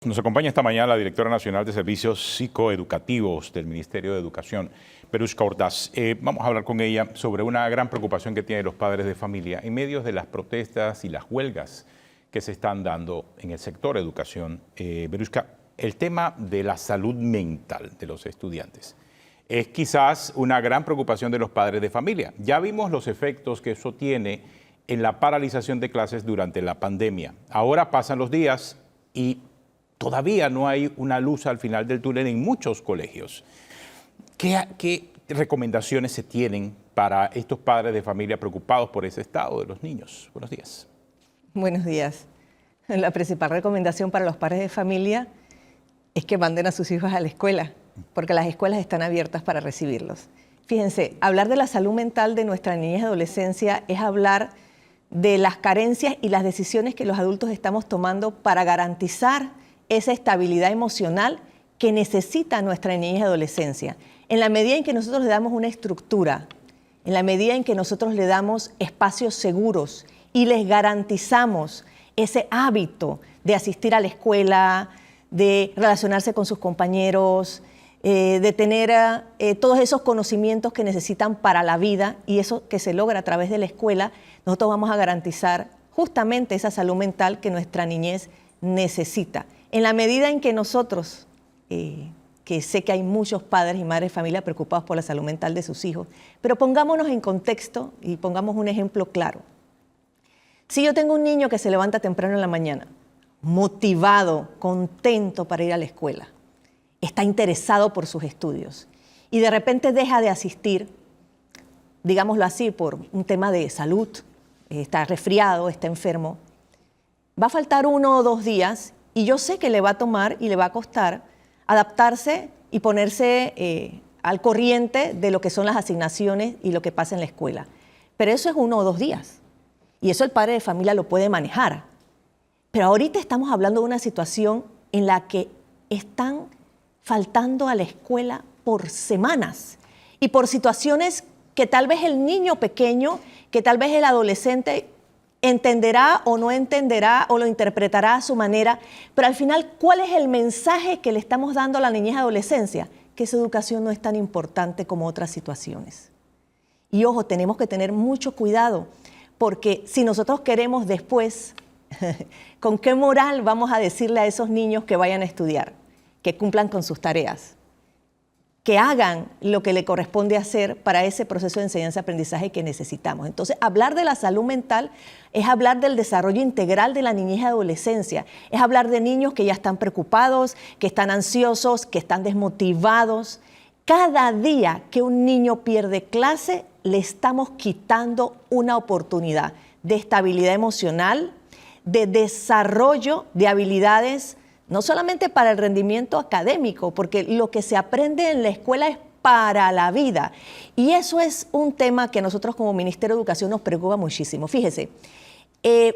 Nos acompaña esta mañana la directora nacional de Servicios Psicoeducativos del Ministerio de Educación, Veruska Ordaz. Vamos a hablar con ella sobre una gran preocupación que tienen los padres de familia en medio de las protestas y las huelgas que se están dando en el sector educación. Veruska, el tema de la salud mental de los estudiantes es quizás una gran preocupación de los padres de familia. Ya vimos los efectos que eso tiene en la paralización de clases durante la pandemia. Ahora pasan los días y todavía no hay una luz al final del túnel en muchos colegios. ¿Qué recomendaciones se tienen para estos padres de familia preocupados por ese estado de los niños? Buenos días. Buenos días. La principal recomendación para los padres de familia es que manden a sus hijos a la escuela, porque las escuelas están abiertas para recibirlos. Fíjense, hablar de la salud mental de nuestra niñez y adolescencia es hablar de las carencias y las decisiones que los adultos estamos tomando para garantizar esa estabilidad emocional que necesita nuestra niñez y adolescencia. En la medida en que nosotros le damos una estructura, en la medida en que nosotros le damos espacios seguros y les garantizamos ese hábito de asistir a la escuela, de relacionarse con sus compañeros, de tener todos esos conocimientos que necesitan para la vida, y eso que se logra a través de la escuela, nosotros vamos a garantizar justamente esa salud mental que nuestra niñez necesita. En la medida en que nosotros, que sé que hay muchos padres y madres de familia preocupados por la salud mental de sus hijos, pero pongámonos en contexto y pongamos un ejemplo claro. Si yo tengo un niño que se levanta temprano en la mañana, motivado, contento para ir a la escuela, está interesado por sus estudios y de repente deja de asistir, digámoslo así, por un tema de salud, está resfriado, está enfermo, va a faltar 1 o 2 días y yo sé que le va a tomar y le va a costar adaptarse y ponerse al corriente de lo que son las asignaciones y lo que pasa en la escuela. Pero eso es 1 o 2 días. Y eso el padre de familia lo puede manejar. Pero ahorita estamos hablando de una situación en la que están faltando a la escuela por semanas y por situaciones que tal vez el niño pequeño, que tal vez el adolescente entenderá o no entenderá o lo interpretará a su manera, pero al final, ¿cuál es el mensaje que le estamos dando a la niñez y adolescencia? Que su educación no es tan importante como otras situaciones. Y ojo, tenemos que tener mucho cuidado, porque si nosotros queremos después, ¿con qué moral vamos a decirle a esos niños que vayan a estudiar, que cumplan con sus tareas, que hagan lo que le corresponde hacer para ese proceso de enseñanza-aprendizaje que necesitamos? Entonces, hablar de la salud mental es hablar del desarrollo integral de la niñez y adolescencia, es hablar de niños que ya están preocupados, que están ansiosos, que están desmotivados. Cada día que un niño pierde clase, le estamos quitando una oportunidad de estabilidad emocional, de desarrollo de habilidades, no solamente para el rendimiento académico, porque lo que se aprende en la escuela es para la vida. Y eso es un tema que a nosotros como Ministerio de Educación nos preocupa muchísimo. Fíjese,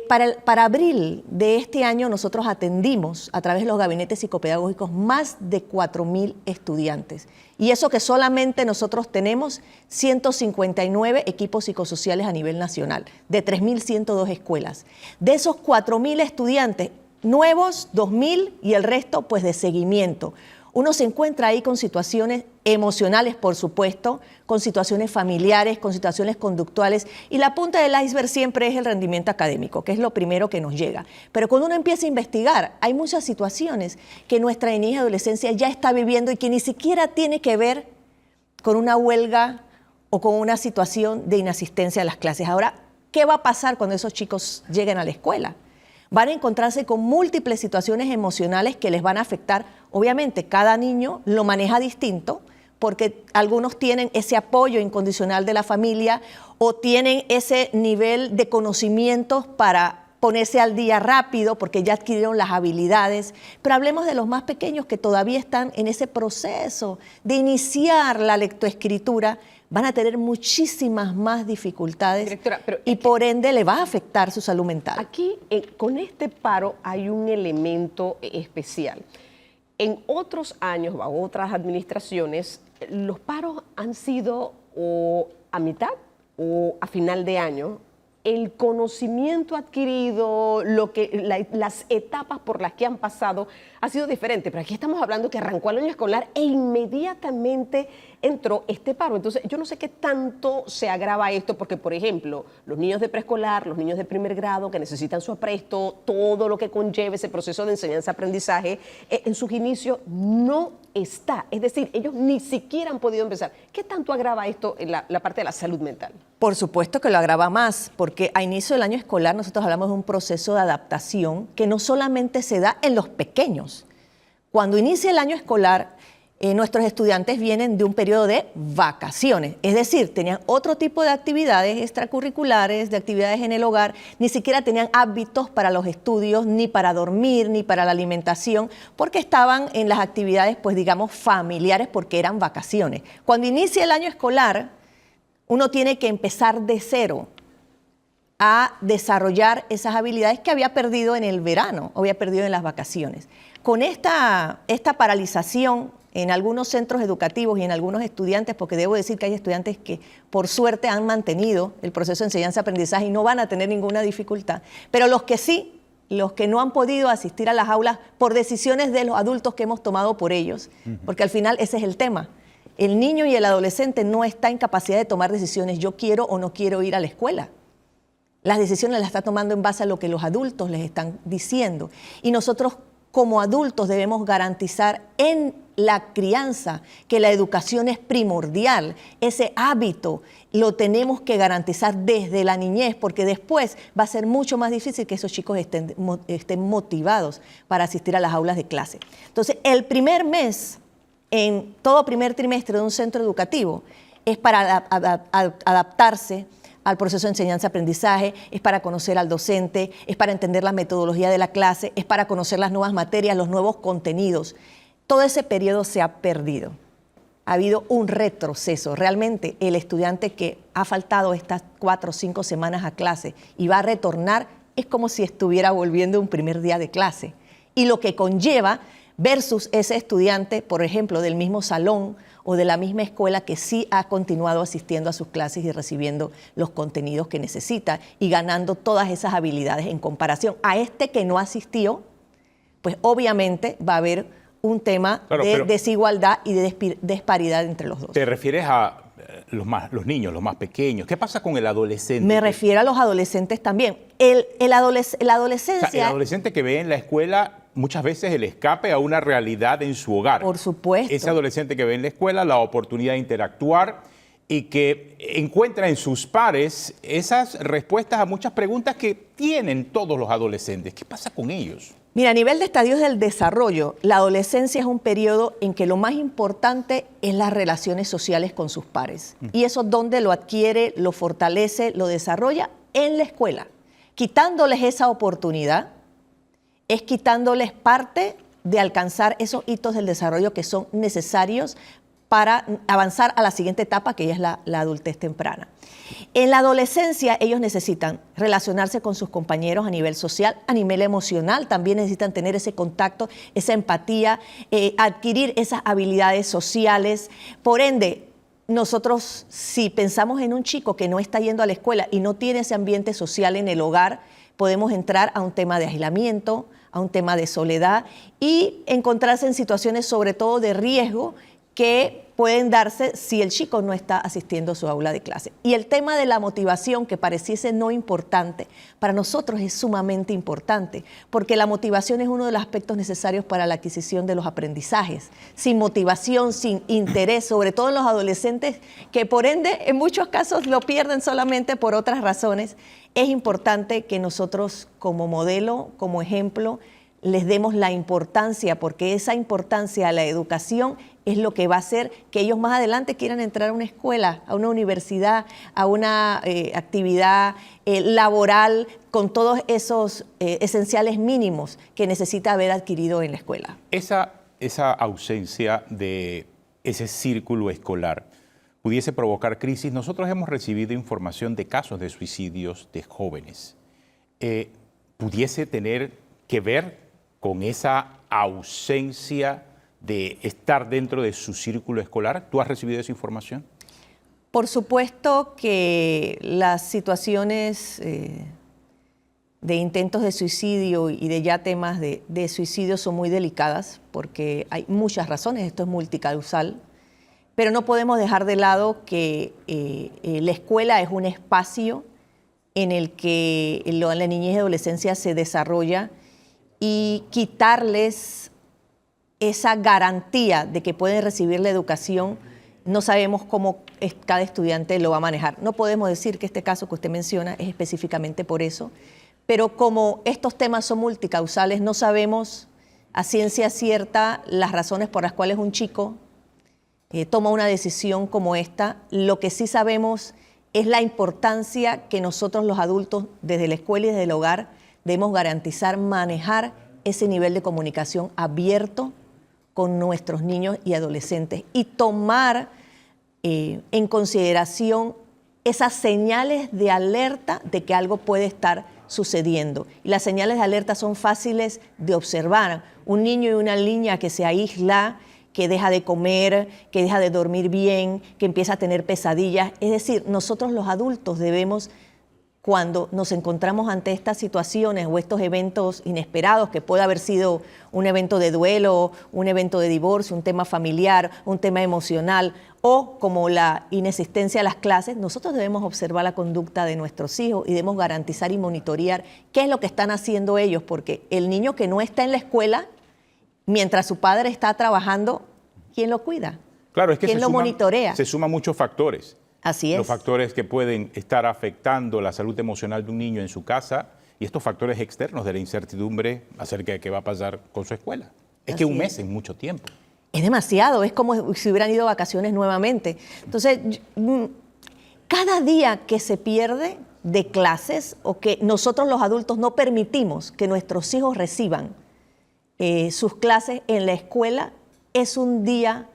para abril de este año nosotros atendimos a través de los gabinetes psicopedagógicos más de 4.000 estudiantes. Y eso que solamente nosotros tenemos 159 equipos psicosociales a nivel nacional, de 3.102 escuelas. De esos 4.000 estudiantes, nuevos, 2.000 y el resto pues de seguimiento. Uno se encuentra ahí con situaciones emocionales, por supuesto, con situaciones familiares, con situaciones conductuales, y la punta del iceberg siempre es el rendimiento académico, que es lo primero que nos llega. Pero cuando uno empieza a investigar, hay muchas situaciones que nuestra niñez y adolescencia ya está viviendo y que ni siquiera tiene que ver con una huelga o con una situación de inasistencia a las clases. Ahora, ¿qué va a pasar cuando esos chicos lleguen a la escuela? Van a encontrarse con múltiples situaciones emocionales que les van a afectar. Obviamente, cada niño lo maneja distinto, porque algunos tienen ese apoyo incondicional de la familia o tienen ese nivel de conocimientos para ponerse al día rápido porque ya adquirieron las habilidades. Pero hablemos de los más pequeños que todavía están en ese proceso de iniciar la lectoescritura. Van a tener muchísimas más dificultades. Directora, pero y por ende le va a afectar su salud mental. Aquí, con este paro, hay un elemento especial. En otros años, o otras administraciones, los paros han sido o a mitad o a final de año, el conocimiento adquirido, las etapas por las que han pasado, ha sido diferente. Pero aquí estamos hablando que arrancó el año escolar e inmediatamente entró este paro. Entonces, yo no sé qué tanto se agrava esto, porque, por ejemplo, los niños de preescolar, los niños de primer grado que necesitan su apresto, todo lo que conlleve ese proceso de enseñanza-aprendizaje, en sus inicios no está. Es decir, ellos ni siquiera han podido empezar. ¿Qué tanto agrava esto en la parte de la salud mental? Por supuesto que lo agrava más, porque a inicio del año escolar nosotros hablamos de un proceso de adaptación que no solamente se da en los pequeños. Cuando inicia el año escolar, nuestros estudiantes vienen de un periodo de vacaciones, es decir, tenían otro tipo de actividades extracurriculares, de actividades en el hogar, ni siquiera tenían hábitos para los estudios, ni para dormir, ni para la alimentación, porque estaban en las actividades, pues digamos, familiares, porque eran vacaciones. Cuando inicia el año escolar, uno tiene que empezar de cero a desarrollar esas habilidades que había perdido en el verano, o había perdido en las vacaciones. Con esta paralización en algunos centros educativos y en algunos estudiantes, porque debo decir que hay estudiantes que por suerte han mantenido el proceso de enseñanza-aprendizaje y no van a tener ninguna dificultad, pero los que sí, los que no han podido asistir a las aulas por decisiones de los adultos que hemos tomado por ellos, porque al final ese es el tema. El niño y el adolescente no está en capacidad de tomar decisiones, yo quiero o no quiero ir a la escuela. Las decisiones las está tomando en base a lo que los adultos les están diciendo. Y nosotros como adultos debemos garantizar en la crianza que la educación es primordial. Ese hábito lo tenemos que garantizar desde la niñez, porque después va a ser mucho más difícil que esos chicos estén motivados para asistir a las aulas de clase. Entonces, el primer mes en todo primer trimestre de un centro educativo es para adaptarse al proceso de enseñanza-aprendizaje, es para conocer al docente, es para entender la metodología de la clase, es para conocer las nuevas materias, los nuevos contenidos. Todo ese periodo se ha perdido. Ha habido un retroceso. Realmente el estudiante que ha faltado estas 4 o 5 semanas a clase y va a retornar es como si estuviera volviendo un primer día de clase. Y lo que conlleva versus ese estudiante, por ejemplo, del mismo salón o de la misma escuela que sí ha continuado asistiendo a sus clases y recibiendo los contenidos que necesita y ganando todas esas habilidades en comparación a este que no asistió, pues obviamente va a haber un tema de desigualdad y de disparidad entre los dos. ¿Te refieres a los niños, los más pequeños? ¿Qué pasa con el adolescente? Me refiero a los adolescentes también. La adolescencia... O sea, el adolescente que ve en la escuela muchas veces el escape a una realidad en su hogar. Por supuesto. Ese adolescente que ve en la escuela la oportunidad de interactuar y que encuentra en sus pares esas respuestas a muchas preguntas que tienen todos los adolescentes. ¿Qué pasa con ellos? Mira, a nivel de estadios del desarrollo, la adolescencia es un periodo en que lo más importante es las relaciones sociales con sus pares. Y eso es donde lo adquiere, lo fortalece, lo desarrolla en la escuela. Quitándoles esa oportunidad, es quitándoles parte de alcanzar esos hitos del desarrollo que son necesarios para avanzar a la siguiente etapa, que ya es la adultez temprana. En la adolescencia ellos necesitan relacionarse con sus compañeros a nivel social, a nivel emocional, también necesitan tener ese contacto, esa empatía, adquirir esas habilidades sociales. Por ende, nosotros si pensamos en un chico que no está yendo a la escuela y no tiene ese ambiente social en el hogar, podemos entrar a un tema de aislamiento, a un tema de soledad y encontrarse en situaciones sobre todo de riesgo que pueden darse si el chico no está asistiendo a su aula de clase. Y el tema de la motivación, que pareciese no importante, para nosotros es sumamente importante, porque la motivación es uno de los aspectos necesarios para la adquisición de los aprendizajes. Sin motivación, sin interés, sobre todo en los adolescentes, que por ende en muchos casos lo pierden solamente por otras razones, es importante que nosotros como modelo, como ejemplo, les demos la importancia, porque esa importancia a la educación es lo que va a hacer que ellos más adelante quieran entrar a una escuela, a una universidad, a una actividad laboral con todos esos esenciales mínimos que necesita haber adquirido en la escuela. Esa ausencia de ese círculo escolar pudiese provocar crisis. Nosotros hemos recibido información de casos de suicidios de jóvenes. ¿Pudiese tener que ver con esa ausencia de estar dentro de su círculo escolar? ¿Tú has recibido esa información? Por supuesto que las situaciones de intentos de suicidio y de ya temas de suicidio son muy delicadas porque hay muchas razones, esto es multicausal, pero no podemos dejar de lado que la escuela es un espacio en el que la niñez y adolescencia se desarrolla, y quitarles esa garantía de que pueden recibir la educación, no sabemos cómo cada estudiante lo va a manejar. No podemos decir que este caso que usted menciona es específicamente por eso, pero como estos temas son multicausales, no sabemos a ciencia cierta las razones por las cuales un chico toma una decisión como esta. Lo que sí sabemos es la importancia que nosotros los adultos, desde la escuela y desde el hogar, debemos garantizar manejar ese nivel de comunicación abierto con nuestros niños y adolescentes y tomar en consideración esas señales de alerta de que algo puede estar sucediendo. Y las señales de alerta son fáciles de observar. Un niño y una niña que se aísla, que deja de comer, que deja de dormir bien, que empieza a tener pesadillas. Es decir, nosotros los adultos debemos, cuando nos encontramos ante estas situaciones o estos eventos inesperados, que puede haber sido un evento de duelo, un evento de divorcio, un tema familiar, un tema emocional, o como la inexistencia de las clases, nosotros debemos observar la conducta de nuestros hijos y debemos garantizar y monitorear qué es lo que están haciendo ellos, porque el niño que no está en la escuela, mientras su padre está trabajando, ¿quién lo cuida? Claro, es que ¿Quién lo monitorea? Se suman muchos factores. Así es. Los factores que pueden estar afectando la salud emocional de un niño en su casa y estos factores externos de la incertidumbre acerca de qué va a pasar con su escuela. Es que un mes es mucho tiempo. Es demasiado, es como si hubieran ido a vacaciones nuevamente. Entonces, cada día que se pierde de clases o que nosotros los adultos no permitimos que nuestros hijos reciban sus clases en la escuela, es un día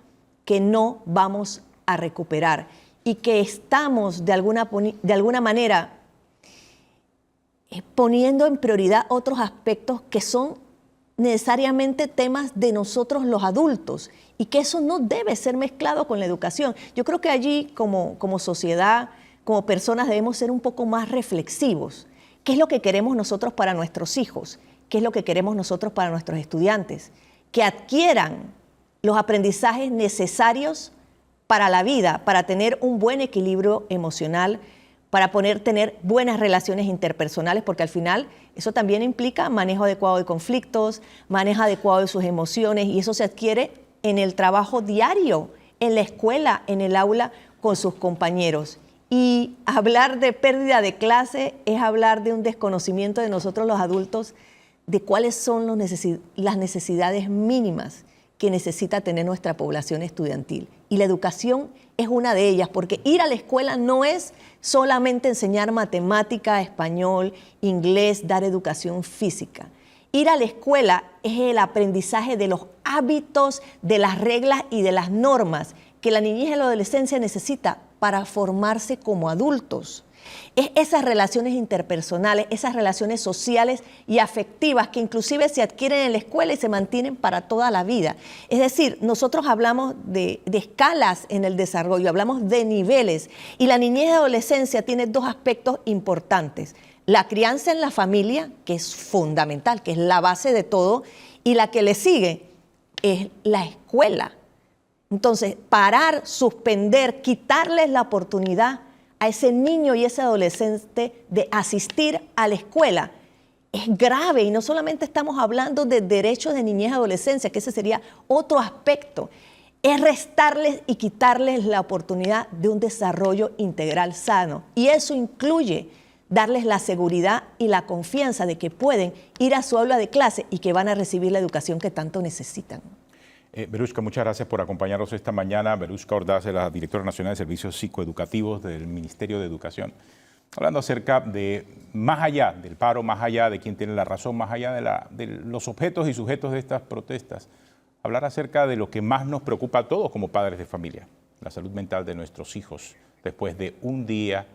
que no vamos a recuperar y que estamos de alguna manera poniendo en prioridad otros aspectos que son necesariamente temas de nosotros los adultos y que eso no debe ser mezclado con la educación. Yo creo que allí como sociedad, como personas debemos ser un poco más reflexivos. ¿Qué es lo que queremos nosotros para nuestros hijos? ¿Qué es lo que queremos nosotros para nuestros estudiantes? Que adquieran los aprendizajes necesarios para la vida, para tener un buen equilibrio emocional, para poder tener buenas relaciones interpersonales, porque al final eso también implica manejo adecuado de conflictos, manejo adecuado de sus emociones, y eso se adquiere en el trabajo diario, en la escuela, en el aula, con sus compañeros. Y hablar de pérdida de clase es hablar de un desconocimiento de nosotros los adultos de cuáles son las necesidades mínimas que necesita tener nuestra población estudiantil. Y la educación es una de ellas, porque ir a la escuela no es solamente enseñar matemática, español, inglés, dar educación física. Ir a la escuela es el aprendizaje de los hábitos, de las reglas y de las normas que la niñez y la adolescencia necesita para formarse como adultos. Es esas relaciones interpersonales, esas relaciones sociales y afectivas que inclusive se adquieren en la escuela y se mantienen para toda la vida. Es decir, nosotros hablamos de escalas en el desarrollo, hablamos de niveles, y la niñez y adolescencia tiene dos aspectos importantes. La crianza en la familia, que es fundamental, que es la base de todo, y la que le sigue es la escuela. Entonces, parar, suspender, quitarles la oportunidad a ese niño y ese adolescente de asistir a la escuela es grave, y no solamente estamos hablando de derechos de niñez y adolescencia, que ese sería otro aspecto, es restarles y quitarles la oportunidad de un desarrollo integral sano, y eso incluye darles la seguridad y la confianza de que pueden ir a su aula de clase y que van a recibir la educación que tanto necesitan. Verushka, muchas gracias por acompañarnos esta mañana. Verushka Ordaz es la directora nacional de servicios psicoeducativos del Ministerio de Educación, hablando acerca de más allá del paro, más allá de quién tiene la razón, más allá de los objetos y sujetos de estas protestas, hablar acerca de lo que más nos preocupa a todos como padres de familia, la salud mental de nuestros hijos después de un día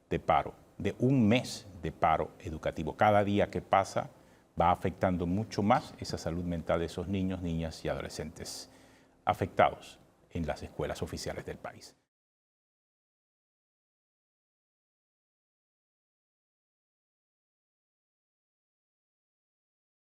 de paro, de un mes de paro educativo. Cada día que pasa va afectando mucho más esa salud mental de esos niños, niñas y adolescentes afectados en las escuelas oficiales del país.